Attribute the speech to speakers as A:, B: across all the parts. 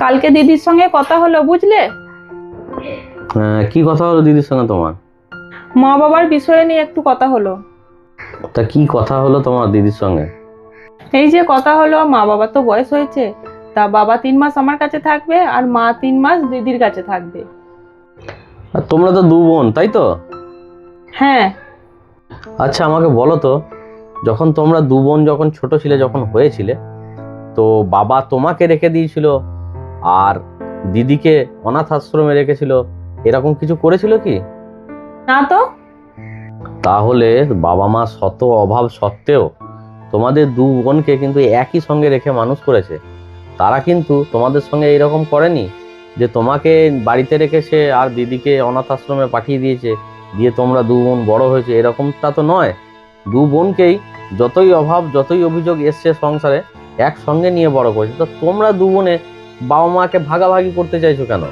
A: কালকে দিদির সঙ্গে কথা হলো, বুঝলে?
B: কি কথা হলো দিদির সঙ্গে তোমার?
A: মা বাবার বিষয়ে নিয়ে একটু কথা হলো।
B: তা কি কথা হলো তোমার দিদির সঙ্গে?
A: এই যে কথা হলো, মা বাবা তো বয়স হয়েছে, তা বাবা 3 মাস আমার কাছে থাকবে আর মা 3 মাস দিদির কাছে থাকবে।
B: আর তোমরা তো দু বোন, তাই তো?
A: হ্যাঁ।
B: আচ্ছা আমাকে বলো তো, যখন তোমরা দু বোন যখন ছোট ছিলে, যখন হয়েছিলে, তো বাবা তোমাকে রেখে দিয়েছিল আর দিদিকে অনাথ আশ্রমে রেখেছিল, এরকম কিছু করেছিল কি?
A: না তো।
B: তাহলে বাবা মা শত অভাব সত্ত্বেও তোমাদের দু বোনকে কিন্তু একই সঙ্গে রেখে মানুষ করেছে। তারা কিন্তু তোমাদের সঙ্গে এইরকম করেনি যে তোমাকে বাড়িতে রেখেছে আর দিদিকে অনাথ আশ্রমে পাঠিয়ে দিয়েছে, দিয়ে তোমরা দু বোন বড় হয়েছে, এরকমটা তো নয়। দু বোনকেই যতই অভাব যতই অভিযোগ এসছে সংসারে, একসঙ্গে নিয়ে বড় করেছে। তো তোমরা দু বোনে বাবা মাকে ভাগাভাগি করতে চাইছো কেন?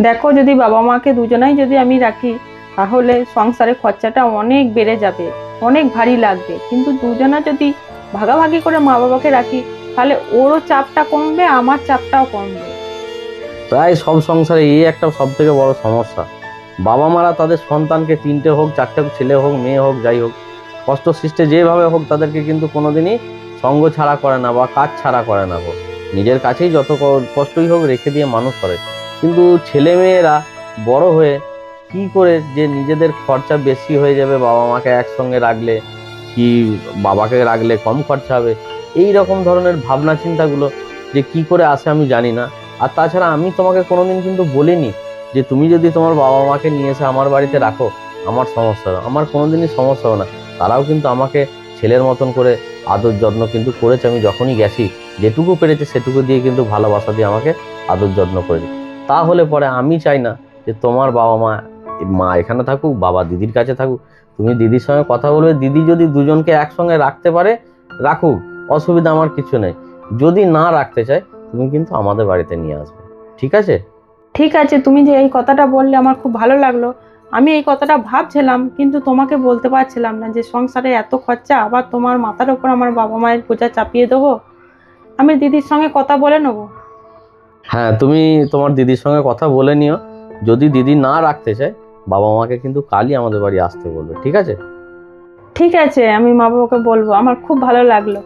A: দেখো, যদি বাবা মাকে দুজনাই যদি আমি রাখি, তাহলে সংসারে খরচাটা অনেক বেড়ে যাবে, অনেক ভারী লাগবে। কিন্তু দুজনা যদি ভাগাভাগি করে মা বাবাকে রাখি, তাহলে ওরও চাপটা কমবে, আমার চাপটাও কমবে।
B: প্রায় সব সংসারে এই একটা সব থেকে বড় সমস্যা। বাবা মারা তাদের সন্তানকে, তিনটে হোক চারটে হোক, ছেলে হোক মেয়ে হোক যাই হোক, কষ্ট সৃষ্টে যেভাবে হোক তাদেরকে কিন্তু কোনোদিনই সঙ্গ ছাড়া করে না বা কাজ ছাড়া করে না গো। নিজের কাছেই যত কষ্টই হোক রেখে দিয়ে মানুষ করে। কিন্তু ছেলে মেয়েরা বড় হয়ে কি করে যে নিজেদের খরচা বেশি হয়ে যাবে বাবা মাকে একসঙ্গে রাখলে, কি বাবাকে রাখলে কম খরচা হবে, এই রকম ধরনের ভাবনা চিন্তাগুলো যে কি করে আসে আমি জানি না। আর তাছাড়া আমি তোমাকে কোনোদিন কিন্তু বলিনি যে তুমি যদি তোমার বাবা মাকে নিয়ে এসে আমার বাড়িতে রাখো আমার সমস্যা হবে। আমার কোনোদিনই সমস্যা হবে না। তারাও কিন্তু আমাকে ছেলের মতন করে আদর যত্ন কিন্তু করেছে। আমি যখনই গেছি যেটুকু পেরেছে সেটুকু দিয়ে কিন্তু ভালোবাসা দিয়ে আমাকে আদর যত্ন করেছে। তাহলে পরে আমি চাই না যে তোমার বাবা মা, মা এখানে থাকুক, বাবা দিদির কাছে থাকুক। তুমি দিদির সঙ্গে কথা বলবে, দিদি যদি দুজনকে একসঙ্গে রাখতে পারে রাখুক, অসুবিধা আমার কিছু নেই। যদি না রাখতে চায় তুমি কিন্তু আমাদের বাড়িতে নিয়ে আসবে, ঠিক আছে?
A: ঠিক আছে, তুমি যে এই কথাটা বললে আমার খুব ভালো লাগলো। আমি এই কথাটা ভাবছিলাম, কিন্তু তোমাকে বলতে পারছিলাম না যে সংসারে এত খরচা, আবার তোমার মাথার উপর আমার বাবা মায়ের বোঝা চাপিয়ে দেবো। আমি দিদির সঙ্গে কথা বলে নেবো।
B: হ্যাঁ, তুমি তোমার দিদির সঙ্গে কথা বলে নিও। যদি দিদি না রাখতে চায় বাবা মাকে কিন্তু কালই আমাদের বাড়ি আসতে বলবে, ঠিক আছে?
A: ঠিক আছে, আমি মা বাবাকে বলবো। আমার খুব ভালো লাগলো।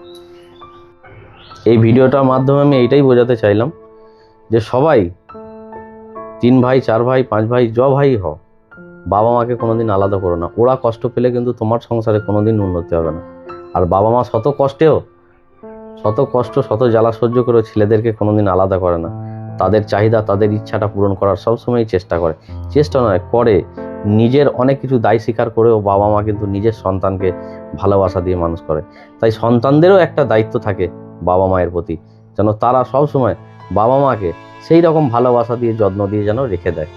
B: এই ভিডিওটার মাধ্যমে আমি এইটাই বোঝাতে চাইলাম যে সবাই, 3 ভাই 4 ভাই 5 ভাই ভাই হও, বাবা মাকে কোনোদিন আলাদা করো না। ওরা কষ্ট পেলে কিন্তু তোমার সংসারে কোনোদিন উন্নতি হবে না। আর বাবা মা শত কষ্ট শত জ্বালা সহ্য করে ছেলেদেরকে কোনোদিন আলাদা করে না। তাদের চাহিদা তাদের ইচ্ছাটা পূরণ করার সবসময় চেষ্টা করে, চেষ্টা নয় করে। নিজের অনেক কিছু দায় স্বীকার করেও বাবা মা কিন্তু নিজের সন্তানকে ভালোবাসা দিয়ে মানুষ করে। তাই সন্তানদেরও একটা দায়িত্ব থাকে বাবা মায়ের প্রতি, যেন তারা সবসময় বাবা মাকে সেই রকম ভালোবাসা দিয়ে যত্ন দিয়ে যেন রেখে দেয়।